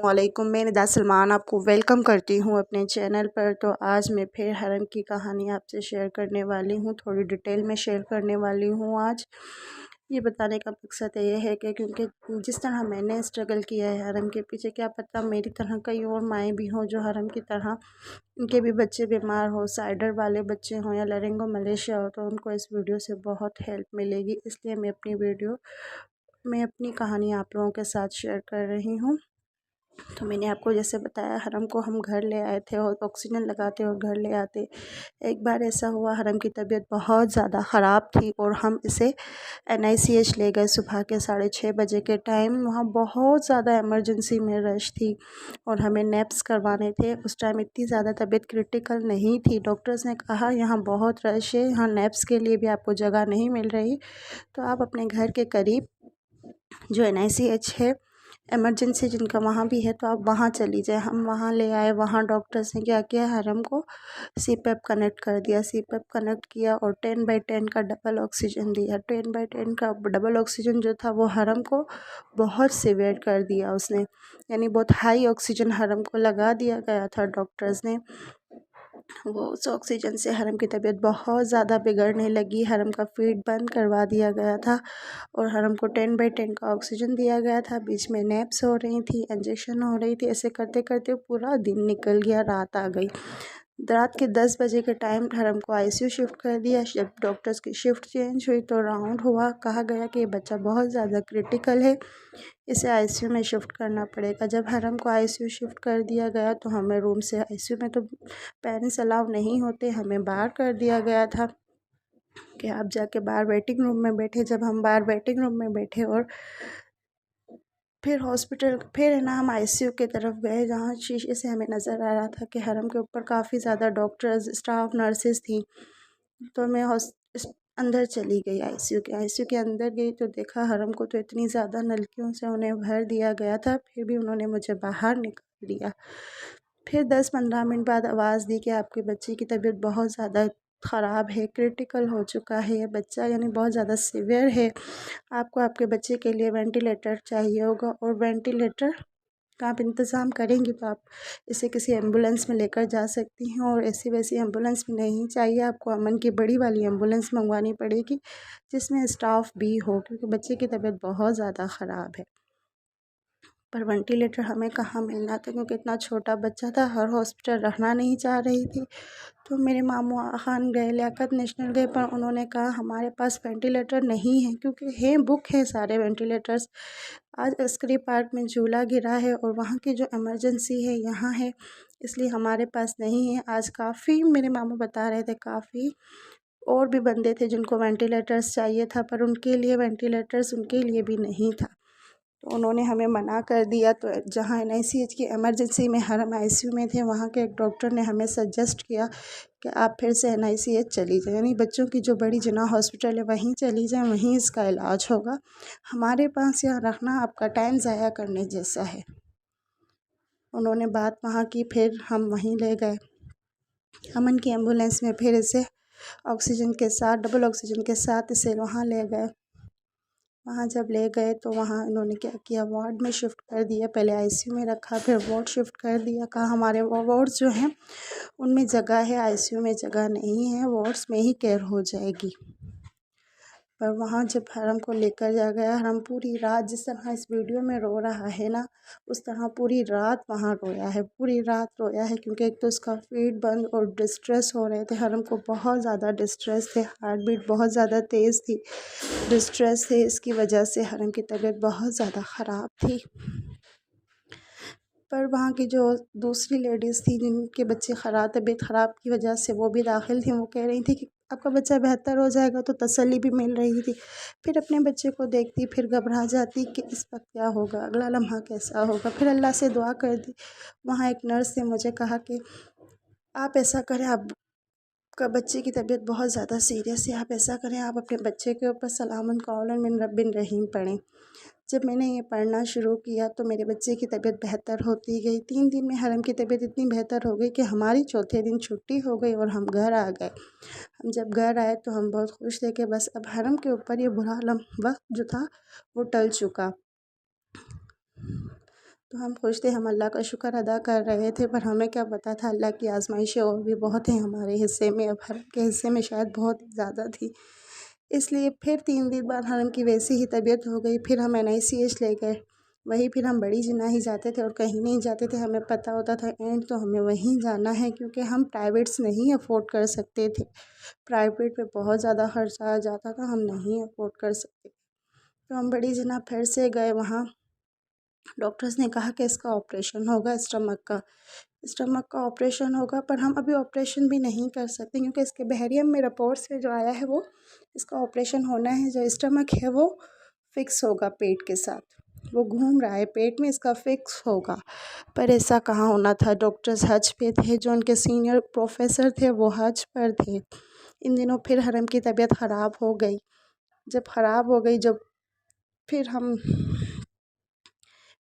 अस्सलामुअलैकुम, मैं निदा सलमान आपको वेलकम करती हूँ अपने चैनल पर। तो आज मैं फिर हरम की कहानी आपसे शेयर करने वाली हूँ, थोड़ी डिटेल में शेयर करने वाली हूँ। आज ये बताने का मकसद ये है कि क्योंकि जिस तरह मैंने स्ट्रगल किया है हरम के पीछे, क्या पता मेरी तरह कई और माएँ भी हों जो हरम की तरह उनके भी बच्चे बीमार हो, साइडर वाले बच्चे हों या लरिंगो मलेशिया हो, तो उनको इस वीडियो से बहुत हेल्प मिलेगी। इसलिए मैं अपनी कहानी आप लोगों के साथ शेयर कर रही हूँ। तो मैंने आपको जैसे बताया, हरम को हम घर ले आए थे और ऑक्सीजन लगाते और घर ले आते। एक बार ऐसा हुआ, हरम की तबीयत बहुत ज़्यादा ख़राब थी और हम इसे NICH ले गए सुबह के 6:30 बजे के टाइम। वहाँ बहुत ज़्यादा इमरजेंसी में रश थी और हमें नेप्स करवाने थे। उस टाइम इतनी ज़्यादा तबीयत क्रिटिकल नहीं थी। डॉक्टर्स ने कहा यहाँ बहुत रश है, यहाँ नेप्स के लिए भी आपको जगह नहीं मिल रही, तो आप अपने घर के करीब जो NICH है इमरजेंसी जिनका वहाँ भी है, तो आप वहाँ चली जाए। हम वहाँ ले आए। वहाँ डॉक्टर्स ने क्या किया, हरम को CPAP कनेक्ट कर दिया। CPAP कनेक्ट किया और 10/10 का डबल ऑक्सीजन दिया। 10/10 का डबल ऑक्सीजन जो था वो हरम को बहुत सीवियर कर दिया उसने, यानी बहुत हाई ऑक्सीजन हरम को लगा दिया गया था डॉक्टर्स ने। वो उस ऑक्सीजन से हरम की तबीयत बहुत ज़्यादा बिगड़ने लगी। हरम का फीड बंद करवा दिया गया था और हरम को 10/10 का ऑक्सीजन दिया गया था। बीच में नैप्स हो रही थी, इंजेक्शन हो रही थी। ऐसे करते करते पूरा दिन निकल गया, रात आ गई। रात के 10 बजे के टाइम हरम को ICU शिफ्ट कर दिया। जब डॉक्टर्स की शिफ्ट चेंज हुई तो राउंड हुआ, कहा गया कि ये बच्चा बहुत ज़्यादा क्रिटिकल है, इसे ICU में शिफ्ट करना पड़ेगा। जब हरम को ICU शिफ्ट कर दिया गया तो हमें रूम से, ICU में तो पेरेंट्स अलाउ नहीं होते, हमें बाहर कर दिया गया था कि आप जाके बाहर वेटिंग रूम में बैठे। जब हम बाहर वेटिंग रूम में बैठे और फिर है ना, हम ICU की तरफ गए, जहाँ शीशे से हमें नज़र आ रहा था कि हरम के ऊपर काफ़ी ज़्यादा डॉक्टर्स, स्टाफ, नर्सेज थी। तो मैं अंदर चली गई ICU के अंदर गई तो देखा हरम को तो इतनी ज़्यादा नलकियों से उन्हें भर दिया गया था, फिर भी उन्होंने मुझे बाहर निकाल दिया। फिर 10-15 मिनट बाद आवाज़ दी कि आपके बच्चे की तबीयत बहुत ज़्यादा ख़राब है, क्रिटिकल हो चुका है ये बच्चा, यानी बहुत ज़्यादा सीवियर है। आपको आपके बच्चे के लिए वेंटिलेटर चाहिए होगा और वेंटिलेटर का आप इंतज़ाम करेंगी तो आप इसे किसी एम्बुलेंस में लेकर जा सकती हैं, और ऐसी वैसी एम्बुलेंस में नहीं चाहिए, आपको अमन की बड़ी वाली एम्बुलेंस मंगवानी पड़ेगी जिसमें स्टाफ भी हो, क्योंकि बच्चे की तबीयत बहुत ज़्यादा ख़राब है। पर वेंटिलेटर हमें कहाँ मिलना था, क्योंकि इतना छोटा बच्चा था, हर हॉस्पिटल रखना नहीं चाह रही थी। तो मेरे मामू खान गए, लियाकत नेशनल गए, पर उन्होंने कहा हमारे पास वेंटिलेटर नहीं है, क्योंकि हैं बुक हैं सारे वेंटिलेटर्स। आज अस्करी पार्क में झूला गिरा है और वहाँ की जो इमरजेंसी है यहाँ है, इसलिए हमारे पास नहीं है। आज काफ़ी, मेरे मामू बता रहे थे, काफ़ी और भी बंदे थे जिनको वेंटिलेटर्स चाहिए था, पर उनके लिए वेंटिलेटर्स उनके लिए भी नहीं था। तो उन्होंने हमें मना कर दिया। तो जहाँ NICH की इमरजेंसी में हरम ICU में थे, वहाँ के एक डॉक्टर ने हमें सजेस्ट किया कि आप फिर से NICH चली जाएँ, यानी बच्चों की जो बड़ी जिन्ना हॉस्पिटल है वहीं चली जाएँ, वहीं इसका इलाज होगा। हमारे पास यहाँ रखना आपका टाइम ज़ाया करने जैसा है। उन्होंने बात वहाँ की, फिर हम वहीं ले गए। अमन की एम्बुलेंस में फिर इसे ऑक्सीजन के साथ, डबल ऑक्सीजन के साथ इसे वहाँ ले गए। वहाँ जब ले गए तो वहाँ इन्होंने क्या किया, वार्ड में शिफ्ट कर दिया। पहले ICU में रखा, फिर वार्ड शिफ्ट कर दिया। कहा हमारे वार्ड्स जो हैं उनमें जगह है, ICU में जगह नहीं है, वार्ड्स में ही केयर हो जाएगी। पर वहाँ जब हरम को लेकर जा गया, हरम पूरी रात, जिस तरह इस वीडियो में रो रहा है ना, उस तरह पूरी रात वहाँ रोया है, पूरी रात रोया है। क्योंकि एक तो उसका फीड बंद और डिस्ट्रेस हो रहे थे, हरम को बहुत ज़्यादा डिस्ट्रेस थे, हार्ट बीट बहुत ज़्यादा तेज़ थी, डिस्ट्रेस थे, इसकी वजह से हरम की तबीयत बहुत ज़्यादा ख़राब थी। पर वहाँ की जो दूसरी लेडीज़ थी जिनके बच्चे तबीयत ख़राब की वजह से वो भी दाखिल थी, वो कह रही थी कि आपका बच्चा बेहतर हो जाएगा, तो तसल्ली भी मिल रही थी। फिर अपने बच्चे को देखती, फिर घबरा जाती कि इस वक्त क्या होगा, अगला लम्हा कैसा होगा। फिर अल्लाह से दुआ कर दी। वहाँ एक नर्स ने मुझे कहा कि आप ऐसा करें, आपका बच्चे की तबीयत बहुत ज़्यादा सीरियस है, आप ऐसा करें, आप अपने बच्चे के ऊपर सलामन कौलन मिन रब्बिन रहीम पढ़ें। जब मैंने ये पढ़ना शुरू किया तो मेरे बच्चे की तबीयत बेहतर होती गई। 3 दिन में हरम की तबीयत इतनी बेहतर हो गई कि हमारी चौथे दिन छुट्टी हो गई और हम घर आ गए। हम जब घर आए तो हम बहुत खुश थे कि बस अब हरम के ऊपर ये बुरा वक्त जो था वो टल चुका। तो हम खुश थे, हम अल्लाह का शुक्र अदा कर रहे थे, पर हमें क्या पता था अल्लाह की आज़माइशें और भी बहुत हैं हमारे हिस्से में, अब हरम के हिस्से में शायद बहुत ज़्यादा थी। इसलिए फिर 3 दिन बाद हरम की वैसी ही तबीयत हो गई, फिर हम NICH ले गए। वहीं फिर हम बड़ी जिन्ना ही जाते थे और कहीं नहीं जाते थे, हमें पता होता था एंड तो हमें वहीं जाना है, क्योंकि हम प्राइवेट्स नहीं अफोर्ड कर सकते थे। प्राइवेट में बहुत ज़्यादा खर्चा आ जाता था, हम नहीं अफोर्ड कर सकते। तो हम बड़ी जिन्ना फिर से गए वहाँ। डॉक्टर्स ने कहा कि इसका ऑपरेशन होगा स्टमक का ऑपरेशन होगा, पर हम अभी ऑपरेशन भी नहीं कर सकते, क्योंकि इसके बहरियम में रिपोर्ट्स में जो आया है वो इसका ऑपरेशन होना है। जो स्टमक है वो फिक्स होगा पेट के साथ, वो घूम रहा है पेट में, इसका फिक्स होगा। पर ऐसा कहाँ होना था, डॉक्टर्स हज पे थे, जो उनके सीनियर प्रोफेसर थे वो हज पर थे। इन दिनों फिर हरम की तबीयत ख़राब हो गई। जब ख़राब हो गई, जब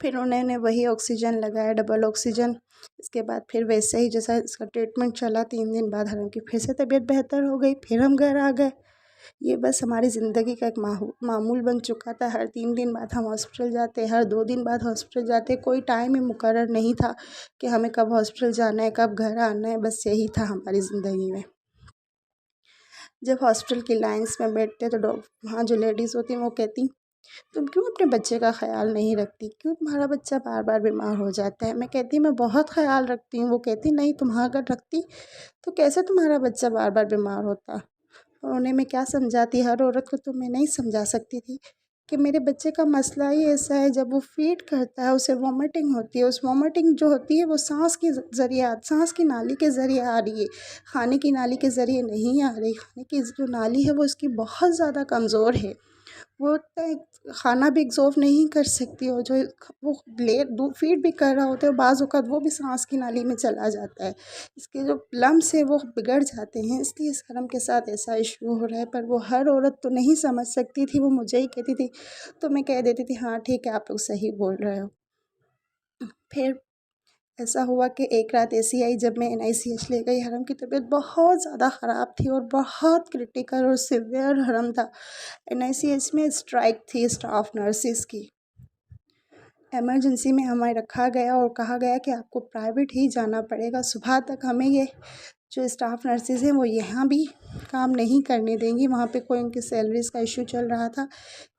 फिर उन्होंने वही ऑक्सीजन लगाया, डबल ऑक्सीजन। इसके बाद फिर वैसे ही जैसा इसका ट्रीटमेंट चला, 3 दिन बाद हरम की फिर से तबीयत बेहतर हो गई, फिर हम घर आ गए। ये बस हमारी ज़िंदगी का एक मामूल बन चुका था। हर 3 दिन बाद हम हॉस्पिटल जाते, हर 2 दिन बाद हॉस्पिटल जाते। कोई टाइम ही मुकर्रर नहीं था कि हमें कब हॉस्पिटल जाना है, कब घर आना है, बस यही था हमारी ज़िंदगी में। जब हॉस्पिटल की लाइन्स में बैठते तो वहाँ जो लेडीज़ होती हैं वो कहती, तुम क्यों अपने बच्चे का ख़्याल नहीं रखती, क्यों तुम्हारा बच्चा बार बार बीमार हो जाता है। मैं कहती मैं बहुत ख़्याल रखती हूँ। वो कहती नहीं, तुम अगर रखती तो कैसे तुम्हारा बच्चा बार बार बीमार होता। और उन्हें मैं क्या समझाती, हर औरत को तो मैं नहीं समझा सकती थी कि मेरे बच्चे का मसला ही ऐसा है, जब वो फीड करता है उसे वॉमिटिंग होती है। उस वॉमिटिंग जो होती है वो सांस के ज़रिए, सांस की नाली के ज़रिए आ रही है, खाने की नाली के ज़रिए नहीं आ रही। खाने की जो नाली है वो उसकी बहुत ज़्यादा कमज़ोर है, वो खाना भी एब्ज़ॉर्ब नहीं कर सकती, और जो वो फीड भी कर रहा होता है बाज़ औक़ात वो भी सांस की नाली में चला जाता है। इसके जो लम्स है वो बिगड़ जाते हैं, इसलिए इस हरम के साथ ऐसा इशू हो रहा है। पर वो हर औरत तो नहीं समझ सकती थी, वो मुझे ही कहती थी, तो मैं कह देती थी हाँ ठीक है, आप लोग सही बोल रहे हो। फिर ऐसा हुआ कि एक रात ऐसी आई जब मैं NICH ले गई। हरम की तबीयत बहुत ज़्यादा ख़राब थी और बहुत क्रिटिकल और सीवियर हरम था। NICH में स्ट्राइक थी स्टाफ नर्सिस की। इमरजेंसी में हमें रखा गया और कहा गया कि आपको प्राइवेट ही जाना पड़ेगा। सुबह तक हमें ये जो स्टाफ नर्सिस हैं वो यहाँ भी काम नहीं करने देंगी, वहाँ पे कोई उनकी सैलरीज़ का इशू चल रहा था,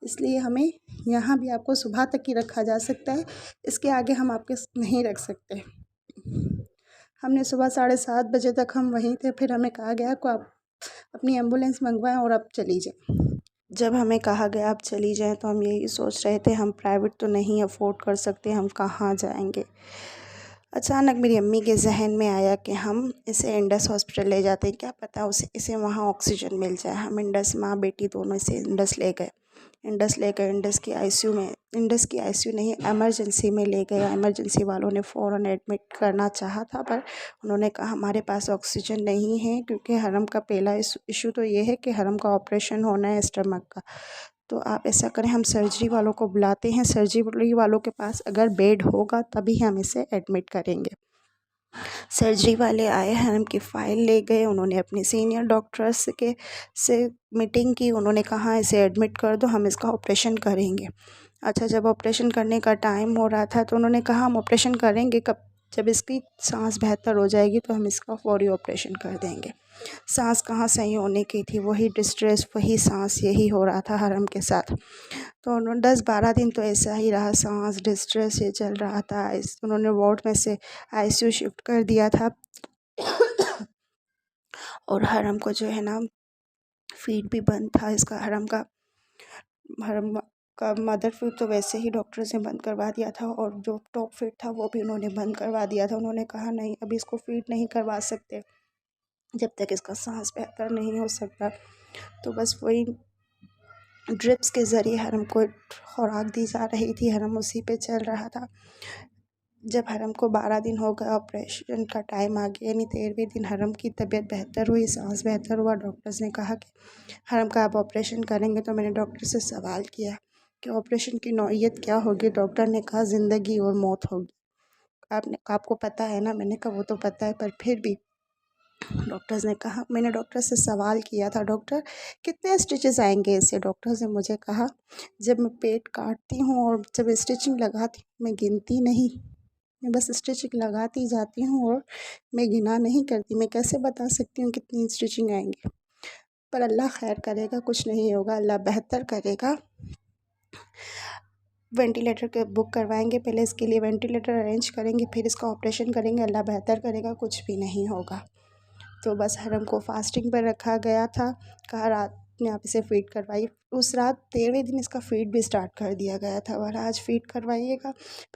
इसलिए हमें यहाँ भी आपको सुबह तक ही रखा जा सकता है, इसके आगे हम आपके नहीं रख सकते। हमने सुबह 7:30 बजे तक हम वहीं थे। फिर हमें कहा गया कि आप अपनी एम्बुलेंस मंगवाएं और आप चली जाएं। जब हमें कहा गया आप चली जाएं तो हम यही सोच रहे थे, हम प्राइवेट तो नहीं अफोर्ड कर सकते, हम कहाँ जाएंगे। अचानक मेरी अम्मी के जहन में आया कि हम इसे इंडस हॉस्पिटल ले जाते हैं, क्या पता इसे वहाँ ऑक्सीजन मिल जाए। हम इंडस, माँ बेटी दोनों इसे इंडस ले गए। इंडस की आईसीयू नहीं, इमरजेंसी में ले गए। इमरजेंसी वालों ने फ़ौरन एडमिट करना चाहा था, पर उन्होंने कहा हमारे पास ऑक्सीजन नहीं है, क्योंकि हरम का पहला इशू तो ये है कि हरम का ऑपरेशन होना है स्टमक का। तो आप ऐसा करें, हम सर्जरी वालों को बुलाते हैं, सर्जरी वालों के पास अगर बेड होगा तभी हम इसे एडमिट करेंगे। सर्जरी वाले आए, हरम की फ़ाइल ले गए, उन्होंने अपने सीनियर डॉक्टर्स से मीटिंग की, उन्होंने कहा इसे एडमिट कर दो, हम इसका ऑपरेशन करेंगे। अच्छा, जब ऑपरेशन करने का टाइम हो रहा था तो उन्होंने कहा हम ऑपरेशन करेंगे कब, जब इसकी सांस बेहतर हो जाएगी तो हम इसका फौरी ऑपरेशन कर देंगे। सांस कहाँ सही होने की थी, वही डिस्ट्रेस, वही सांस, यही हो रहा था हरम के साथ। तो उन्होंने 10-12 दिन तो ऐसा ही रहा, सांस डिस्ट्रेस ये चल रहा था। उन्होंने वार्ड में से आईसीयू शिफ्ट कर दिया था और हरम को जो है ना फीड भी बंद था इसका। हरम का मदर फीड तो वैसे ही डॉक्टर्स ने बंद करवा दिया था, और जो टॉप फीड था वो भी उन्होंने बंद करवा दिया था। उन्होंने कहा नहीं, अभी इसको फीड नहीं करवा सकते जब तक इसका सांस बेहतर नहीं हो सकता। तो बस वही ड्रिप्स के ज़रिए हरम को खुराक दी जा रही थी, हरम उसी पे चल रहा था। जब हरम को 12 दिन हो गए, ऑपरेशन का टाइम आ गया, यानी 13वें दिन हरम की तबीयत बेहतर हुई, सांस बेहतर हुआ। डॉक्टर्स ने कहा कि हरम का आप ऑपरेशन करेंगे। तो मैंने डॉक्टर से सवाल किया कि ऑपरेशन की नौइयत क्या होगी। डॉक्टर ने कहा ज़िंदगी और मौत होगी। आपको पता है ना? मैंने कहा वो तो पता है, पर फिर भी डॉक्टर्स ने कहा, मैंने डॉक्टर से सवाल किया था, डॉक्टर कितने स्टिचेस आएंगे इससे? डॉक्टर्स ने मुझे कहा, जब मैं पेट काटती हूँ और जब स्टिचिंग लगाती हूँ मैं गिनती नहीं, मैं बस स्टिचिंग लगाती जाती हूँ और मैं गिना नहीं करती। मैं कैसे बता सकती हूँ कितनी स्टिचिंग आएंगी? पर अल्लाह खैर करेगा, कुछ नहीं होगा, अल्लाह बेहतर करेगा। वेंटिलेटर के बुक करवाएंगे, पहले इसके लिए वेंटिलेटर अरेंज करेंगे, फिर इसका ऑपरेशन करेंगे, अल्लाह बेहतर करेगा, कुछ भी नहीं होगा। तो बस हरम को फास्टिंग पर रखा गया था, कहा रात में आप इसे फ़ीड करवाइए। उस रात 13वें दिन इसका फ़ीड भी स्टार्ट कर दिया गया था और आज फ़ीड करवाइएगा। फिर